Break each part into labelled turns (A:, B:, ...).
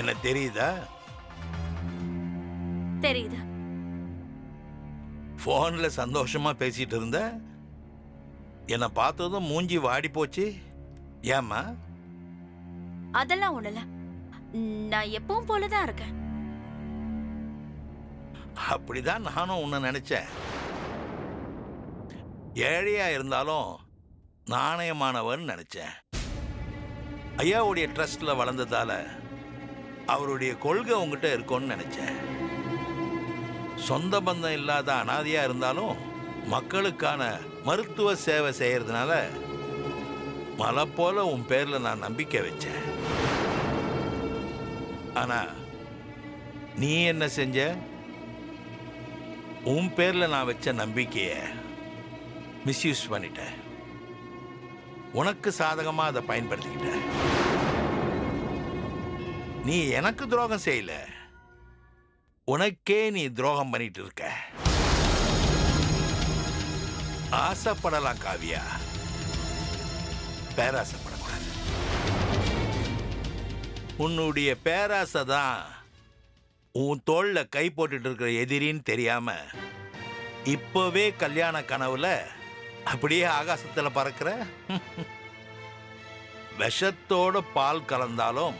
A: என்ன தெரியுதா?
B: தெரியுது.
A: போன்ல சந்தோஷமா பேசிட்டு இருந்த, என்னை பார்த்ததும் மூஞ்சி வாடி போச்சு. ஏம்மா?
B: அதெல்லாம் ஒண்ணுல. நான் எப்பவும் போலதான் இருக்கேன்.
A: அப்படிதான் நானும் உன்னை நினைச்சேன். ஏழையா இருந்தாலும் நாணயமானவன் நினைச்சேன். ஐயாவுடைய ட்ரஸ்ட்ல வளர்ந்ததால அவருடைய கொள்கை உங்ககிட்ட இருக்கும்னு நினைச்சேன். சொந்த பந்தம் இல்லாத அனாதையா இருந்தாலும் மக்களுக்கான மருத்துவ சேவை செய்யறதுனால மலை போல உன் பேர்ல நான் நம்பிக்கை வச்சேன். ஆனா நீ என்ன செஞ்ச? உன் பேர்ல நான் வச்ச நம்பிக்கைய மிஸ்யூஸ் பண்ணிட்ட. உனக்கு சாதகமா அதை பயன்படுத்திக்கிட்ட. நீ எனக்கு துரோகம் செய்யல, உனக்கே நீ துரோகம் பண்ணிட்டு இருக்க. ஆசைப்படலாம் காவியா, பேராசைப்படக்கூடாது. உன்னுடைய பேராசை தான் உன் தோள்ல கை போட்டுட்டு இருக்கிற எதிரின்னு தெரியாம இப்பவே கல்யாண கனவுல அப்படியே ஆகாசத்துல பறக்கிற. விஷத்தோட பால் கலந்தாலும்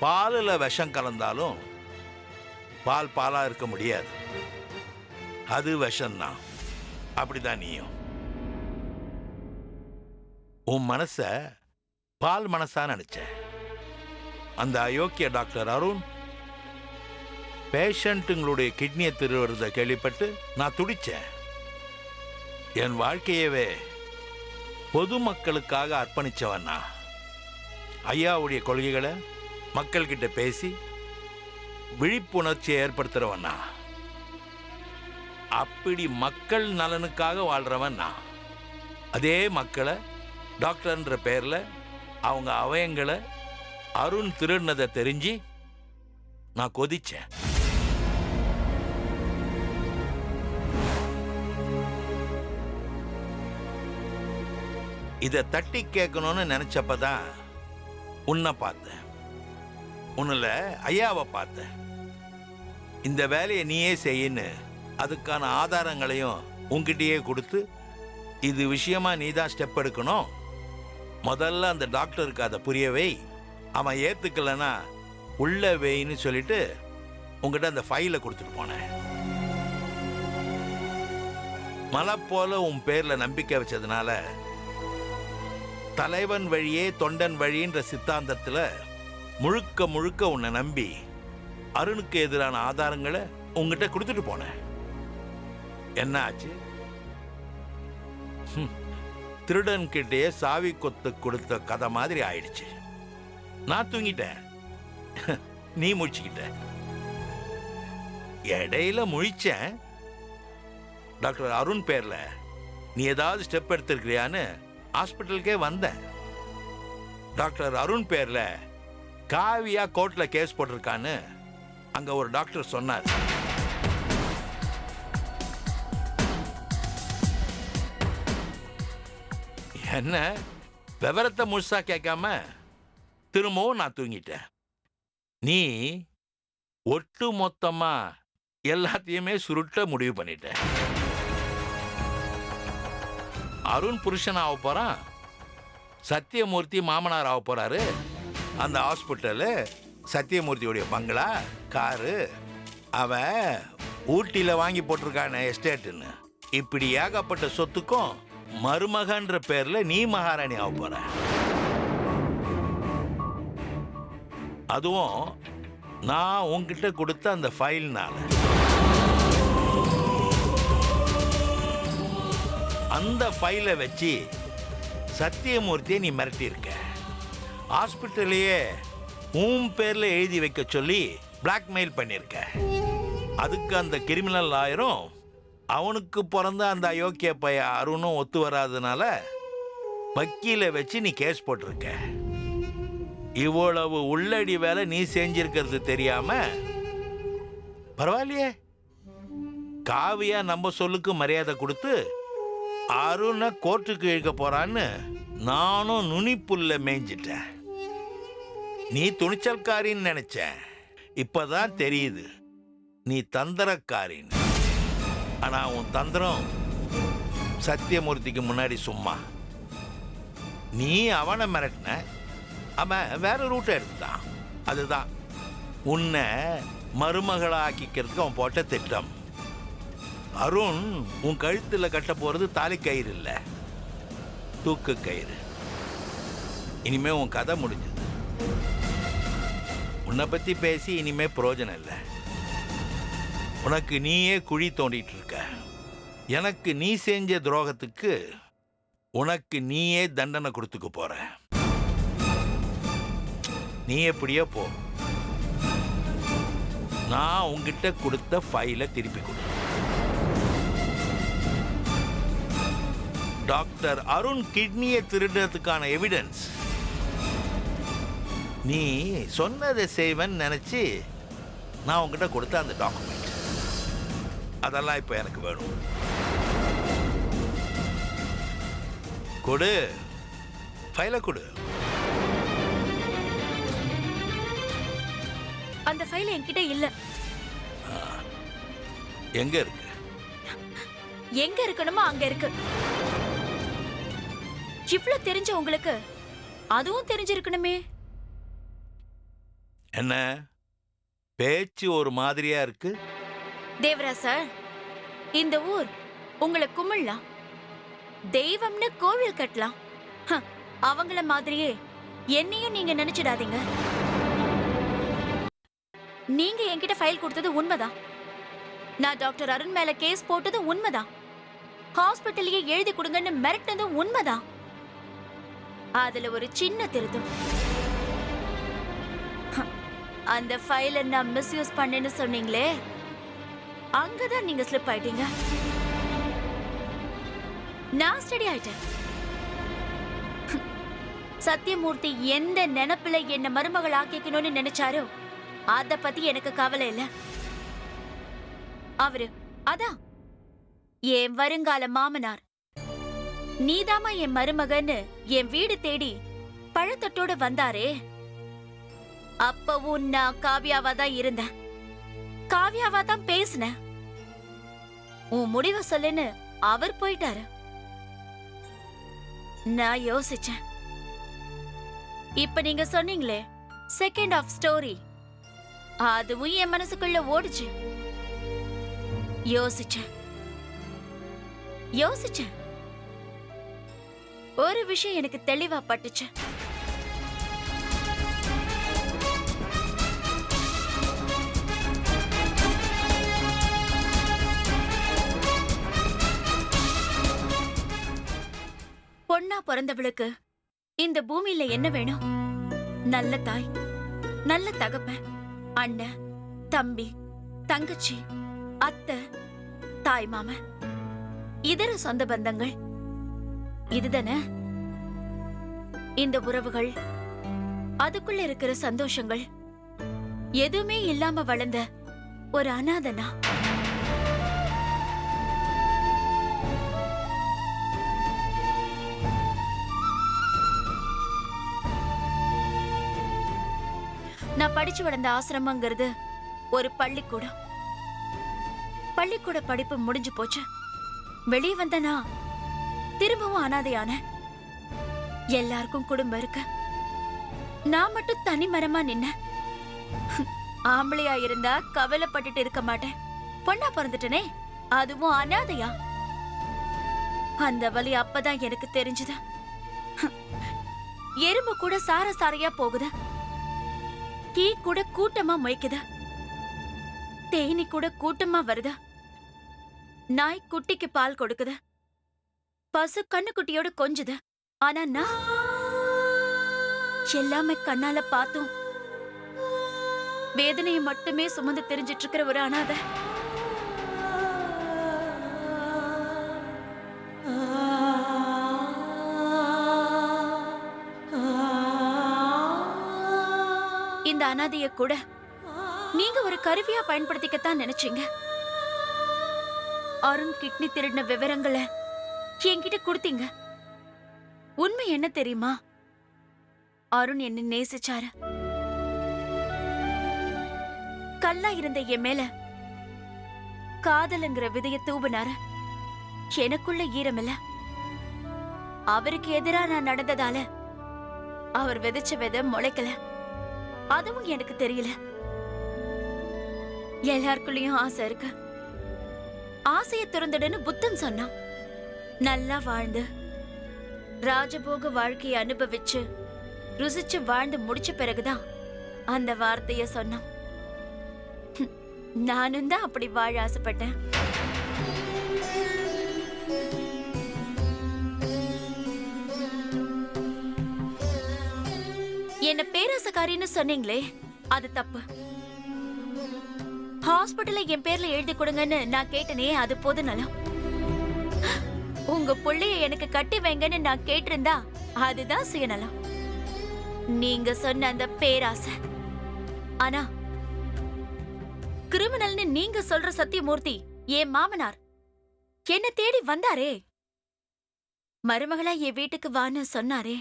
A: பாலில் விஷம் கலந்தாலும் பால் பாலா இருக்க முடியாது. அது விஷம்தான். அப்படிதான் நீயும். உன் மனச பால் மனசா நினைச்ச. அந்த அயோக்கிய டாக்டர் அருண் பேஷண்ட்டுங்களுடைய கிட்னியை திருவுறத கேள்விப்பட்டு நான் துடிச்சேன். என் வாழ்க்கையவே பொதுமக்களுக்காக அர்ப்பணிச்சவன்னா, ஐயாவுடைய கொள்கைகளை மக்கள்கிட்ட பேசி விழிப்புணர்ச்சியை ஏற்படுத்துறவன்னா, அப்படி மக்கள் நலனுக்காக வாழ்றவன் நான். அதே மக்களை டாக்டர்ன்ற பேர்ல அவங்க அவயங்களை அருண் திருடினதை தெரிஞ்சு நான் கொதிச்சேன். இதை தட்டி கேட்கணும்னு நினைச்சப்பதான் உன்னை பார்த்தேன். உன்னில் ஐயாவை பார்த்தேன். இந்த வேலையை நீயே செய்யின்னு அதுக்கான ஆதாரங்களையும் உன்கிட்டயே கொடுத்து, இது விஷயமா நீ தான் ஸ்டெப் எடுக்கணும், முதல்ல அந்த டாக்டருக்கு அதை புரியவை, அவன் ஏத்துக்கலன்னா உள்ள வைன்னு சொல்லிட்டு உங்ககிட்ட அந்த ஃபைலை கொடுத்துட்டு போனேன். மலை போல உன் பேர்ல நம்பிக்கை வச்சதுனால தலைவன் வழியே தொண்டன் வழின்ற சித்தாந்தத்துல முழுக்க முழுக்க உன்னை நம்பி அருணுக்கு எதிரான ஆதாரங்களை உங்ககிட்ட கொடுத்துட்டு போனேன். என்ன ஆச்சு? திருடன் கிட்டே சாவி கொத்து கொடுத்த கதை மாதிரி ஆயிடுச்சு. நான் தூங்கிட்டேன், நீ முழிச்சுக்கிட்ட. இடையில முழிச்சேன். டாக்டர் அருண் பேர்ல நீ ஏதாவது ஸ்டெப் எடுத்திருக்கிறியான்னு ஹாஸ்பிட்டலுக்கே வந்தேன். டாக்டர் அருண் பேர்ல காவியா கோர்ட்ல கேஸ் போட்டிருக்கான்னு அங்க ஒரு டாக்டர் சொன்னார். என்ன விவரத்தை முழுசா கேட்காம திரும்பவும் நான் தூங்கிட்டேன். நீ ஒட்டு மொத்தமா எல்லாத்தையுமே சுருட்ட முடிவு பண்ணிட்ட. அருண் புருஷன் ஆக போறான், சத்தியமூர்த்தி மாமனார் ஆக போறாரு. அந்த ஹாஸ்பிட்டலு, சத்தியமூர்த்தியுடைய பங்களா, காரு, அவன் ஊட்டியில வாங்கி போட்டிருக்கான எஸ்டேட்டுன்னு, இப்படி ஏகப்பட்ட சொத்துக்கும் மருமகன்ற பேர்ல நீ மகாராணி ஆக போற. அதுவும் நான் உன்கிட்ட கொடுத்த அந்த ஃபைல்னால. அந்த ஃபைலை வச்சு சத்தியமூர்த்தியை நீ மிரட்டியிருக்க. ஹாஸ்பிட்டலையே உன் பேர்ல எழுதி வைக்க சொல்லி பிளாக்மெயில் பண்ணியிருக்க. அதுக்கு அந்த கிரிமினல் லாயரும் அவனுக்கு பிறந்த அந்த அயோக்கிய பைய அருணும் ஒத்து வராதனால வக்கீலை வச்சு நீ கேஸ் போட்டிருக்க. இவ்வளவு உள்ளடி வேலை நீ செஞ்சிருக்கிறது தெரியாம பரவாயில்லையே, காவியா நம்ம சொல்லுக்கு மரியாதை கொடுத்து அருணை கோர்ட்டுக்கு இழுக்க போறான்னு நானும் நுனிப்புல்ல மேய்ஞ்சிட்டேன். நீ துணிச்சல்காரின்னு நினைச்சேன், இப்பதான் தெரியுது நீ தந்திரக்காரின்னு. ஆனா உன் தந்திரம் சத்தியமூர்த்திக்கு முன்னாடி சும்மா. நீ அவனை மிரட்டின, அவன் வேற ரூட்டை எடுத்துட்டான். அதுதான் உன்னை மருமகளாக்கிக்கிறதுக்கு அவன் போட்ட திட்டம். அருண் உன் கழுத்துல கட்ட போறது தாலி கயிறு இல்ல, தூக்கு கயிறு. இனிமே உன் கதை முடிஞ்சது. உன்னை பத்தி பேசி இனிமே பிரயோஜனம் இல்லை. உனக்கு நீயே குழி தோண்டிட்டு இருக்க. எனக்கு நீ செஞ்ச துரோகத்துக்கு உனக்கு நீயே தண்டனை கொடுத்துக்க போற. நீ எப்படியோ போ. நான் உங்ககிட்ட கொடுத்த ஃபைலை திருப்பி கொடு. டாக்டர் அருண் கிட்னியை திருடுறதுக்கான எவிடன்ஸ் நீ சொன்னதை செய்வன் நினைச்சு நான் உங்ககிட்ட கொடுத்த அந்த டாக்குமெண்ட், அதெல்லாம் இப்ப எனக்கு வேணும். கொடு, ஃபைலை கொடு.
B: அந்த ஃபைல் என்கிட்ட இல்ல.
A: எங்க இருக்கு?
B: எங்க இருக்கணுமோ அங்க இருக்கு. இவ்ளோ தெரிஞ்ச உங்களுக்கு அதுவும் தெரிஞ்சிருக்கணுமே.
A: என்ன பேச்சு ஒரு மாதிரியா இருக்கு?
B: தேவரா சார், இந்த ஊர் உங்களை கும்பிடலாம், தெய்வம்னு கோவில் கட்டலாம். அவங்கள மாதிரியே என்னையும் நீங்க நினைச்சிடாதீங்க. நீங்க என்கிட்ட ஃபைல் கொடுத்தது உண்மைதான். நான் டாக்டர் அருண் மேல கேஸ் போட்டது உண்மைதான். ஹாஸ்பிட்டலையே எழுதி கொடுங்கன்னு மிரட்டினதும் உண்மைதான். அதுல ஒரு சின்ன திருத்தம். அந்த ஃபைலை நான் மிஸ்யூஸ் பண்ணேன்னு சொன்னீங்களே, அங்கதான் நீங்க ஸ்லிப் ஆயிட்டீங்க. நான் ஸ்டடி ஆயிட்டேன். சத்தியமூர்த்தி எந்த நினைப்புல என்ன மருமகள் ஆக்கிக்கணும்னு நினைச்சாரோ அத பத்தி எனக்கு கவலை இல்ல. அவரு அதான் என் வருங்கால மாமனார். நீதாமா என் மருமகன்னு என் வீடு தேடி பழத்தட்டோட வந்தாரே, அப்பவும் நான் காவியாவா தான் இருந்தேன், காவியாவா தான் பேசினேன். உன் முடிவை சொல்லுன்னு அவர் போயிட்டாரு. நான் யோசிச்சேன். இப்ப நீங்க சொன்னீங்களே செகண்ட் ஆஃப் ஸ்டோரி, அதுவும் என் மனசுக்குள்ள ஓடுச்சு. யோசிச்சேன் யோசிச்சேன் ஒரு விஷயம் எனக்கு தெளிவா பட்டுச்சு. பொண்ணா பிறந்தவளுக்கு இந்த பூமியில என்ன வேணும்? நல்ல தாய், நல்ல தகப்பன், அண்ணன், தம்பி, தங்கச்சி, அத்தை, தாய் மாமன், இதர சொந்த பந்தங்கள். இதுதானே இந்த உறவுகள், அதுக்குள்ள இருக்கிற சந்தோஷங்கள் எதுவுமே இல்லாம வளர்ந்த ஒரு அனாதனா. நான் படிச்சு வளர்ந்த ஆசிரமங்கிறது ஒரு பள்ளிக்கூடம். பள்ளிக்கூட படிப்பு முடிஞ்சு போச்சு. வெளியே வந்தனா திரும்பவும் அனாதையான. எல்லாருக்கும் குடும்பம் இருக்கு, நான் மட்டும் தனி மரமா நின்ன. ஆம்பளையா இருந்தா கவலைப்பட்டுட்டு இருக்க மாட்டேன். பொண்ணா பிறந்துட்டனே, அதுவும் அனாதையா. அந்த வலி அப்பதான் எனக்கு தெரிஞ்சது. எறும்பு கூட சார சாரையா போகுது, கீ கூட கூட்டமா முயக்குது, தேனி கூட கூட்டமா வருது, நாய் குட்டிக்கு பால் கொடுக்குது, பசு கண்ணுக்குட்டியோட கொஞ்சுது. ஆனா நான் எல்லாமே கண்ணால பார்த்தும் வேதனையை மட்டுமே சுமந்து தெரிஞ்சிட்டு இருக்கிற ஒரு அனாதை. இந்த அனாதைய கூட நீங்க ஒரு கருவியா பயன்படுத்திக்கத்தான் நினைச்சீங்க. அருண் கிட்னி திருடின விவரங்களை என்கிட்ட கொடுத்தீங்க. உண்மை என்ன தெரியுமா? அருண் என்ன நேசிச்சாரு, கல்லா இருந்த என் மேல காதலுங்கிற விதைய தூவுனாரு. எனக்குள்ள ஈரமில்ல. அவருக்கு எதிரா நான் நடந்ததால அவர் விதைச்ச விதை முளைக்கல. அதுவும் எனக்கு தெரியல. எல்லாருக்குள்ளயும் ஆசை இருக்கு. ஆசைய திறந்துடுன்னு புத்தன் சொன்னான். நல்லா வாழ்ந்து ராஜபோக வாழ்க்கையை அனுபவிச்சு ருசிச்சு வாழ்ந்து முடிச்ச பிறகுதான் அந்த வார்த்தைய சொன்னான். நானும் தான் அப்படி வாழ ஆசைப்பட்டேன். என்ன பேராசக்காரின்னு சொன்னீங்களே, அது தப்பு. ஹாஸ்பிட்டல்ல என் பேர்ல எழுதி கொடுங்கன்னு நான் கேட்டனே, அது பொது நலம். உங்க புள்ளைய எனக்கு கட்டி வைங்கன்னு நான் கேட்டிருந்தா அதுதான் சுயநலம். நீங்க சொன்ன அந்த பேராசை. ஆனா கிரிமினல்னு நீங்க சொல்ற சத்தியமூர்த்தி என் மாமனார் என்ன தேடி வந்தாரே, மருமகளா என் வீட்டுக்கு வான்னு சொன்னாரே,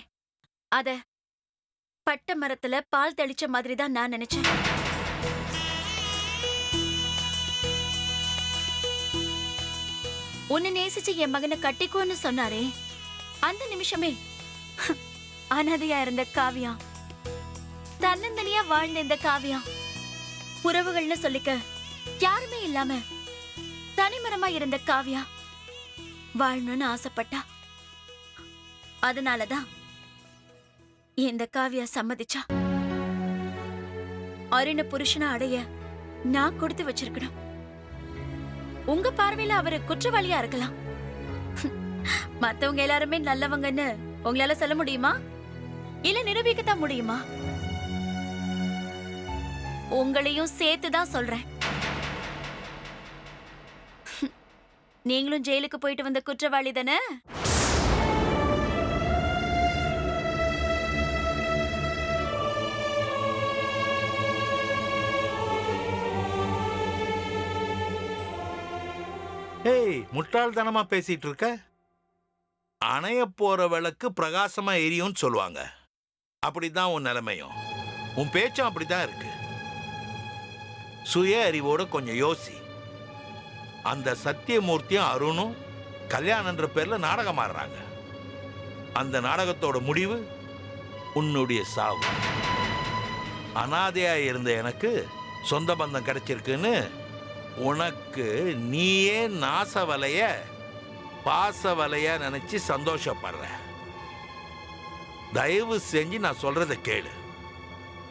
B: அத பட்ட மரத்துல பால் தெளிச்ச மாதிரி தான் நான் நினைச்சேன். உன்னை நேசிச்சு என் மகனை கட்டிக்கோன்னு சொன்னாரே, அந்த நிமிஷமே அனாதையா இருந்த காவியா, தன்னந்தனியா வாழ்ந்த இந்த காவியா, உறவுகள்னு சொல்லிக்க யாருமே இல்லாம தனிமரமா இருந்த காவியா வாழணும்னு ஆசைப்பட்டா. அதனாலதான் இந்த காவியா சம்மதிச்சா. அருண புருஷனா அடைய நான் கொடுத்து வச்சிருக்கணும். உங்க பார்வையில அவரு குற்றவாளியா இருக்கலாம். மத்தவங்க எல்லாருமே நல்லவங்கன்னு உங்களால சொல்ல முடியுமா? இல்ல நிரூபிக்கத்தான் முடியுமா? உங்களையும் சேர்த்துதான் சொல்றேன். நீங்களும் ஜெயிலுக்கு போயிட்டு வந்த குற்றவாளி தானே?
A: ஏய், முட்டாள்தனமா பேசிட்டு இருக்க. அணைய போற விளக்கு பிரகாசமா எரியும்னு சொல்லுவாங்க. அப்படிதான் உன் நிலைமையும், உன் பேச்சும் அப்படிதான் இருக்கு. சுய அறிவோட கொஞ்சம் யோசி. அந்த சத்தியமூர்த்தியும் அருணும் கல்யாணன்ற பேர்ல நாடகம் ஆடுறாங்க. அந்த நாடகத்தோட முடிவு உன்னுடைய சாவு. அனாதையா இருந்த எனக்கு சொந்த பந்தம் கிடைச்சிருக்குன்னு உனக்கு நீயே நாச வலைய பாச வலைய நினைச்சு சந்தோஷப்படுற. தயவு செஞ்சு நான் சொல்றதை கேளு.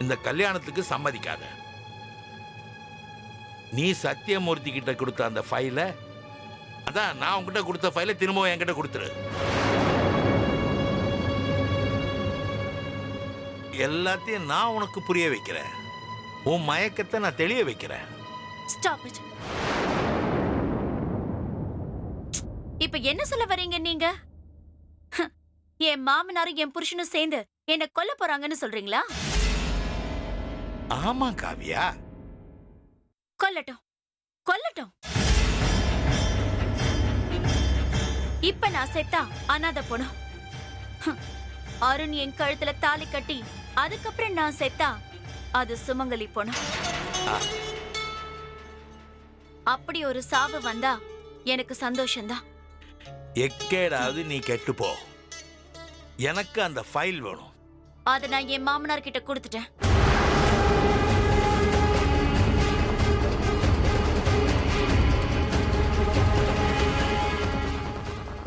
A: இந்த கல்யாணத்துக்கு சம்மதிக்காத. நீ சத்தியமூர்த்தி கிட்ட கொடுத்த அந்த ஃபைலை, அதான் நான் உங்ககிட்ட கொடுத்த ஃபைலை திரும்பவும் என்கிட்ட கொடுத்துரு. எல்லாத்தையும் நான் உனக்கு புரிய வைக்கிறேன். உன் மயக்கத்தை நான் தெளிய வைக்கிறேன்.
B: Stop it. இப்ப என்ன சொல்ல வரீங்க நீங்க? என் மாமனாரும் என் புருஷனும் சேர்ந்து என்ன கொல்ல போறாங்கன்னு சொல்றீங்களா?
A: ஆமா காவியா,
B: கொல்லட்டும், கொல்லட்டும். இப்ப நான் செத்தா அனாதை போனோம். அருண் என் கழுத்துல தாலி கட்டி அதுக்கப்புறம் நான் செத்தா அது சுமங்கலி போனோம். அப்படி ஒரு சாவு வந்தா எனக்கு சந்தோஷம்தான்.
A: எக்கேடாவது நீ கெட்டு போ. எனக்கு அந்த ஃபைல் வேணும்.
B: அத நான் என் மாமனார் கிட்ட கொடுத்துட்டேன்.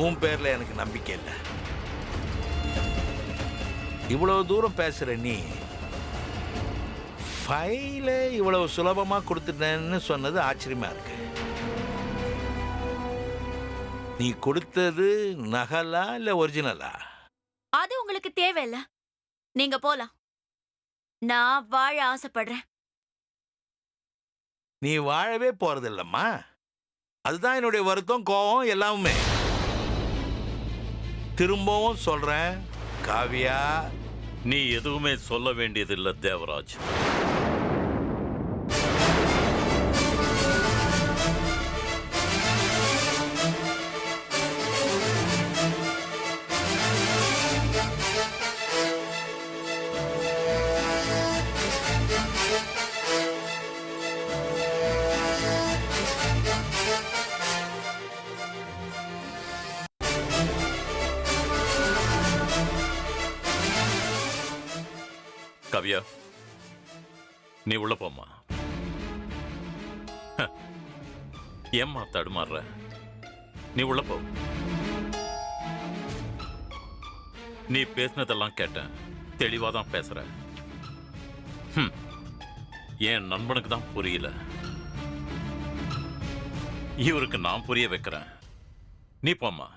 A: உன் பேர்ல எனக்கு நம்பிக்கை இல்லை. இவ்வளவு தூரம் பேசுற நீ ஃபைல இவ்வளவு சுலபமா கொடுத்துட்டேன்னு சொன்னது ஆச்சரியமா இருக்கு. நீ கொடுத்தது நகலா இல்ல ஒரிஜினலா?
B: அது உங்களுக்கு தேவையில்ல. நீங்க போலாம். நான் வாழ ஆசைப்படுறேன்.
A: நீ வாழவே போறதில்லம்மா. அதுதான் என்னுடைய வருத்தம், கோபம் எல்லாமே. திரும்பவும் சொல்றேன் காவியா,
C: நீ எதுவுமே சொல்ல வேண்டியதில்லை தேவராஜ். காவ்யா, நீ உள்ள போம்மா. ஏம்மா தடுமாறுற? நீ உள்ள போ. நீ பேசினதெல்லாம் கேட்டேன். தெளிவா தான் பேசுற. என் நண்பனுக்கு தான் புரியல. இவருக்கு நான் புரிய வைக்கிறேன். நீ போம்மா.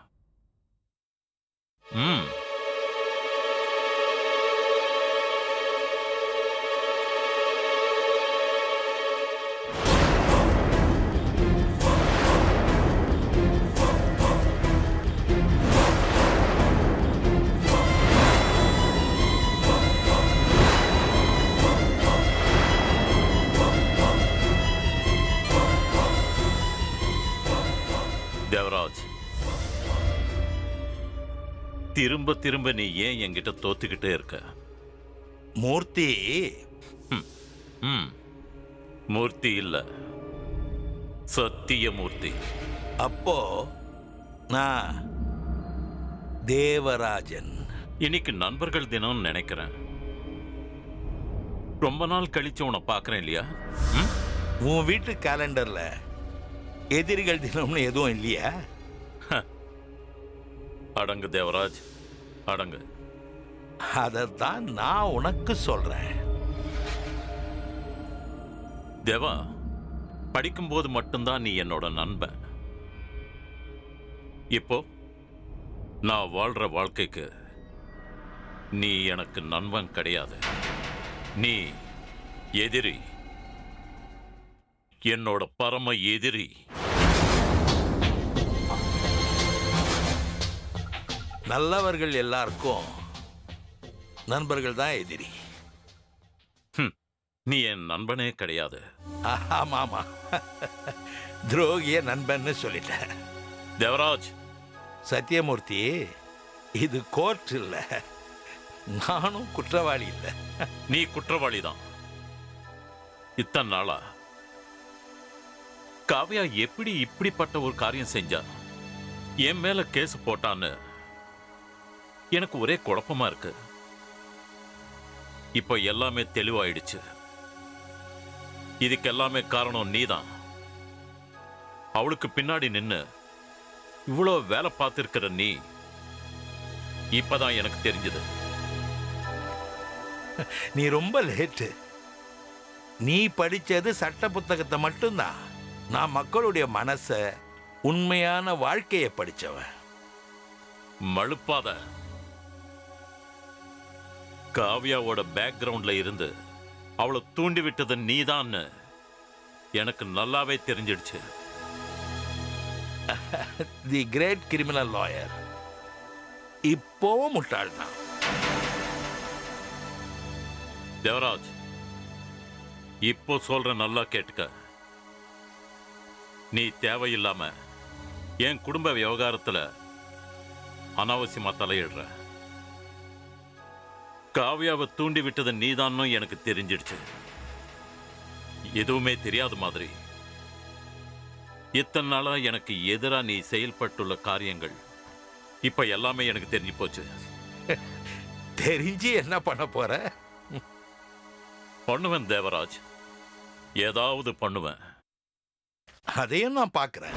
C: தேவராஜ், திரும்ப திரும்ப நீ ஏன் என்கிட்ட தோத்துக்கிட்டே இருக்க?
A: மூர்த்தி.
C: மூர்த்தி இல்ல, சத்தியமூர்த்தி.
A: அப்போ நான் தேவராஜன்.
C: இன்னைக்கு நண்பர்கள் தினம் நினைக்கிறேன். ரொம்ப நாள் கழிச்சு உன்னை பார்க்கறேன் இல்லையா?
A: உன் வீட்டு கேலண்டர்ல எதிரிகள் தினம்னு எதுவும் இல்லையா?
C: அடங்கு தேவராஜ், அடங்கு.
A: அதைத்தான் நான் உனக்கு சொல்றேன்.
C: தேவா, படிக்கும்போது மட்டும்தான் நீ என்னோட நண்பன். இப்போ நான் வாழ்ற வாழ்க்கைக்கு நீ எனக்கு நண்பன் கிடையாது. நீ எதிரி, என்னோட பரம எதிரி.
A: நல்லவர்கள் எல்லாருக்கும் நண்பர்கள் தான் எதிரி.
C: நீ என் நண்பனே கிடையாது.
A: ஆமா ஆமா, துரோகிய நண்பன்னு சொல்லிட்டேன்.
C: தேவராஜ்,
A: சத்தியமூர்த்தி, இது கோர்ட் இல்ல. நானும் குற்றவாளி இல்ல.
C: நீ குற்றவாளி தான். இத்தனை நாளா காவ்யா எப்படி இப்படிப்பட்ட ஒரு காரியம் செஞ்சா? என் மேல கேஸ் போட்டான்னு எனக்கு ஒரே குழப்பமா இருக்கு. இப்போ எல்லாமே தெளிவாயிடுச்சு. இதுக்கு எல்லாமே காரணம் நீதான். அவளுக்கு பின்னாடி நின்னு இவ்வளவு வேலை பார்த்திருக்கிற நீ. இப்பதான் எனக்கு தெரிஞ்சது.
A: நீ ரொம்ப லேட்டு. நீ படிச்சது சட்ட புத்தகத்தை மட்டும்தான். நான் மக்களுடைய மனச, உண்மையான வாழ்க்கையை படிச்சவன்.
C: மழுப்பாத. காவ்யாவோட பேக்ரவுண்ட்ல இருந்து அவளை தூண்டி விட்டது நீதான்னு எனக்கு நல்லாவே தெரிஞ்சிடுச்சு.
A: தி கிரேட் கிரிமினல் லாயர் இப்போவும் முட்டாள் தான்.
C: தேவராஜ், இப்போ சொல்ற, நல்லா கேட்டுக்க. நீ தேவையில்லாம என் குடும்ப விவகாரத்துல அனாவசியமா தலையிடுற. காவ்யாவை தூண்டி விட்டது நீதான்னு எனக்கு தெரிஞ்சிடுச்சு. எதுவுமே தெரியாத மாதிரி இத்தனை நாளா எனக்கு எதிரா நீ செயல்பட்டுள்ள காரியங்கள் இப்ப எல்லாமே எனக்கு தெரிஞ்சு போச்சு.
A: தெரிஞ்சு என்ன பண்ண போற?
C: பண்ணுவேன் தேவராஜ், ஏதாவது பண்ணுவேன்.
A: அதையும் நான் பார்க்கிறேன்.